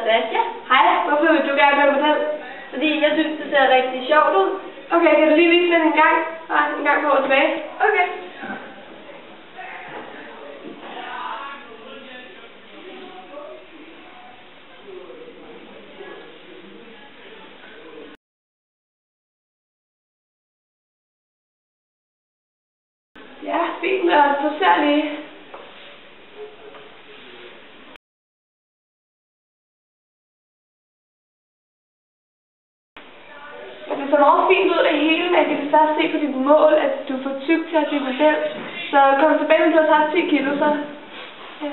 Sasha. Hej, hvorfor vil du gerne være model? Fordi jeg synes, det ser rigtig sjovt ud. Okay, kan du lige vise den en gang? Bare en gang på og tilbage. Okay. Ja, fint, og så ser lige. Det ser meget fint ud det hele, men jeg kan desværre se på dit mål, at du er for tyk til at blive model. Så kom tilbage, når du har tabt 10 kilo, så. Ja.